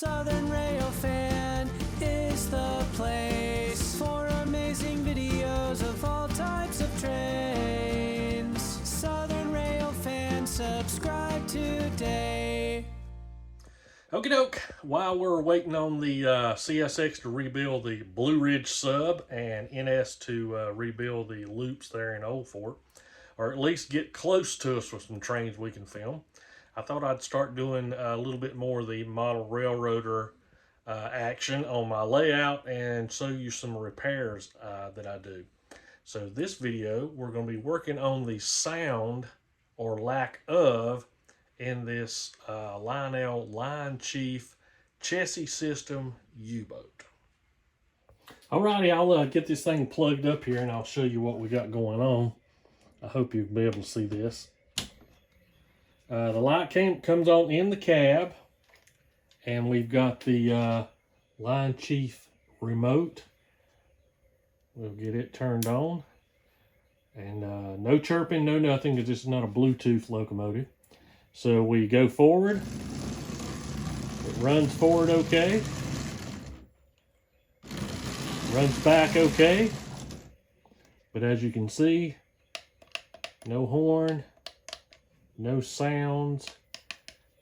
Southern Railfan is the place for amazing videos of all types of trains. Southern Railfan, subscribe today. Okie doke, while we're waiting on the CSX to rebuild the Blue Ridge sub and NS to rebuild the loops there in Old Fort, or at least get close to us with some trains we can film, I thought I'd start doing a little bit more of the model railroader action on my layout and show you some repairs that I do. So this video, we're going to be working on the sound or lack of in this Lionel Lionchief chassis system U-boat. Alrighty, I'll get this thing plugged up here and I'll show you what we got going on. I hope you'll be able to see this. The light comes on in the cab, and we've got the Lionchief remote. We'll get it turned on, and no chirping, no nothing, because this is not a Bluetooth locomotive. So we go forward, it runs forward okay, runs back okay, but as you can see, no horn, no sounds,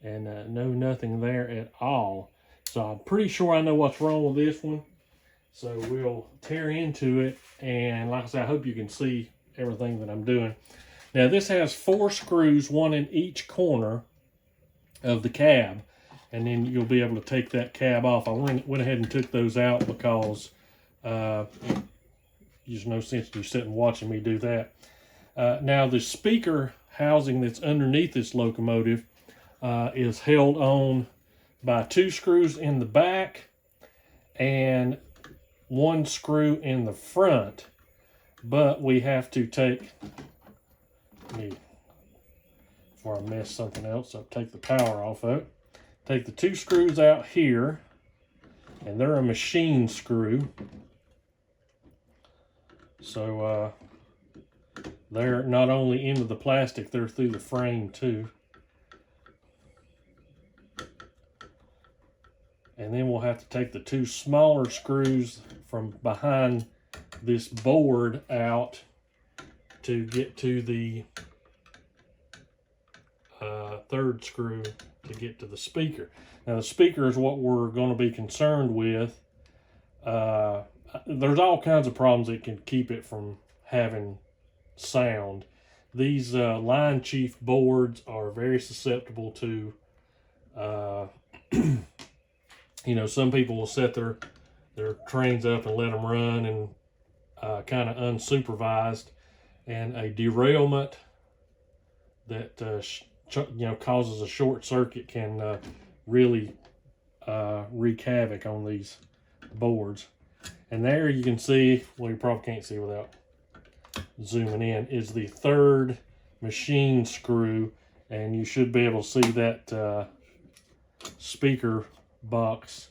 and no nothing there at all. So I'm pretty sure I know what's wrong with this one. So we'll tear into it, and like I said, I hope you can see everything that I'm doing. Now this has 4 screws, one in each corner of the cab, and then you'll be able to take that cab off. I went ahead and took those out because there's no sense you sitting watching me do that. Now the speaker housing that's underneath this locomotive is held on by 2 screws in the back and 1 screw in the front, but we have to take, before I mess something else up, take the power off of it. Take the 2 screws out here, and they're a machine screw. So they're not only into the plastic, they're through the frame too. And then we'll have to take the 2 smaller screws from behind this board out to get to the 3rd screw to get to the speaker. Now the speaker is what we're going to be concerned with. There's all kinds of problems that can keep it from having sound. These Lionchief boards are very susceptible to you know, some people will set their trains up and let them run and kind of unsupervised, and a derailment that you know, causes a short circuit can really wreak havoc on these boards. And there you can see, well, you probably can't see without zooming in, is the 3rd machine screw, and you should be able to see that speaker box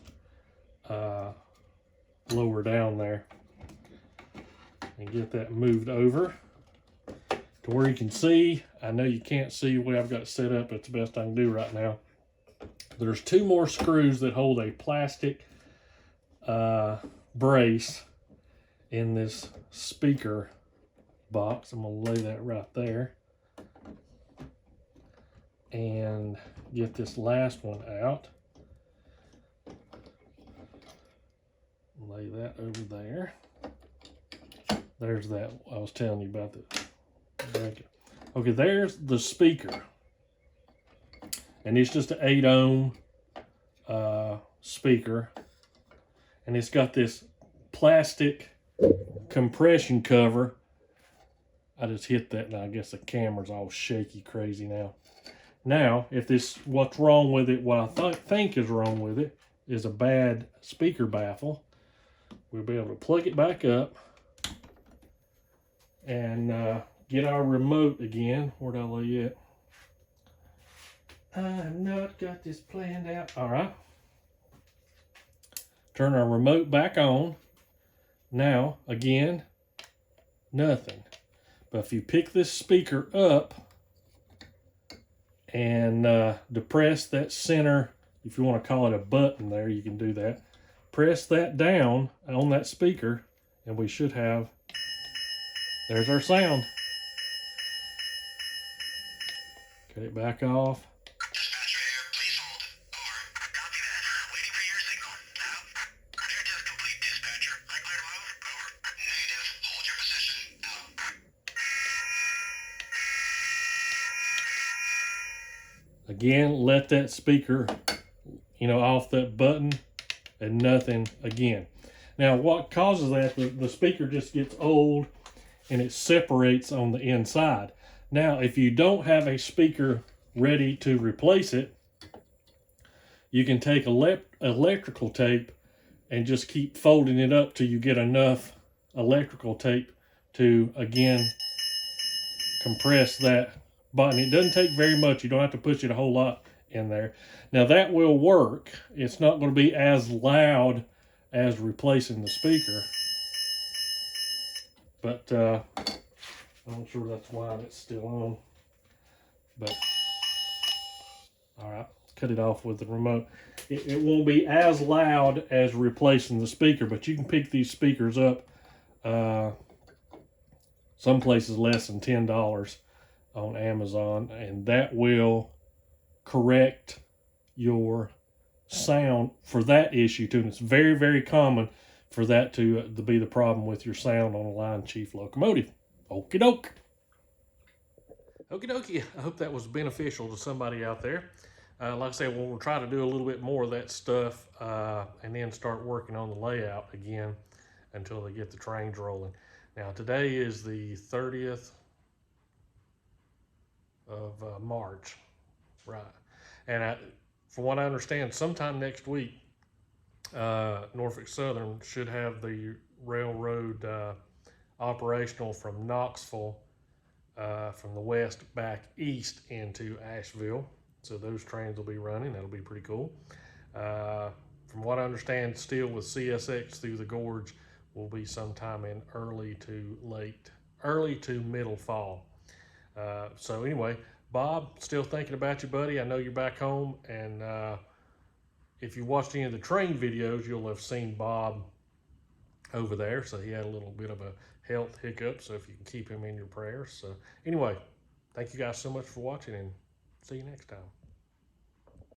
lower down there, and get that moved over to where you can see. I know you can't see the way I've got it set up, but it's the best I can do right now. There's 2 more screws that hold a plastic brace in this speaker box. I'm going to lay that right there and get this last one out. Lay that over there. There's that I was telling you about. Okay, there's the speaker, and it's just an 8 ohm speaker, and it's got this plastic compression cover. I just hit that, and I guess the camera's all shaky crazy now. Now, what's wrong with it, what I think is wrong with it, is a bad speaker baffle. We'll be able to plug it back up and get our remote again. Where'd I lay it? I have not got this planned out. All right. Turn our remote back on. Now, again, nothing. But if you pick this speaker up and depress that center if you want to call it a button there, you can do that. Press that down on that speaker, and we should have, there's our sound. Cut it back off. Dispatcher here, please hold. Over. Copy that. Waiting for your signal. Out. Clear test complete, dispatcher. I clear to move? Over. Negative. Hold your position. Out. Again, let that speaker, off that button, and nothing again. Now, what causes that, the speaker just gets old and it separates on the inside. Now, if you don't have a speaker ready to replace it, you can take electrical tape and just keep folding it up till you get enough electrical tape to, again, compress that button. It doesn't take very much. You don't have to push it a whole lot in there. Now, that will work. It's not going to be as loud as replacing the speaker. But I'm not sure that's why it's still on. But, all right, cut it off with the remote. It won't be as loud as replacing the speaker, but you can pick these speakers up some places less than $10 on Amazon, and that will correct your sound for that issue too. And it's very, very common for that to be the problem with your sound on a Lionchief locomotive. Okie doke. Okie dokie. I hope that was beneficial to somebody out there. Like I said, we'll try to do a little bit more of that stuff and then start working on the layout again until they get the trains rolling. Now, today is the 30th of March, right? And from what I understand, sometime next week, Norfolk Southern should have the railroad operational from Knoxville, from the west back east into Asheville. So those trains will be running. That'll be pretty cool. From what I understand, still with CSX through the gorge will be sometime in early to middle fall. So anyway, Bob, still thinking about you, buddy. I know you're back home, and if you watched any of the train videos, you'll have seen Bob over there. So he had a little bit of a health hiccup, so if you can keep him in your prayers. So anyway, thank you guys so much for watching, and see you next time.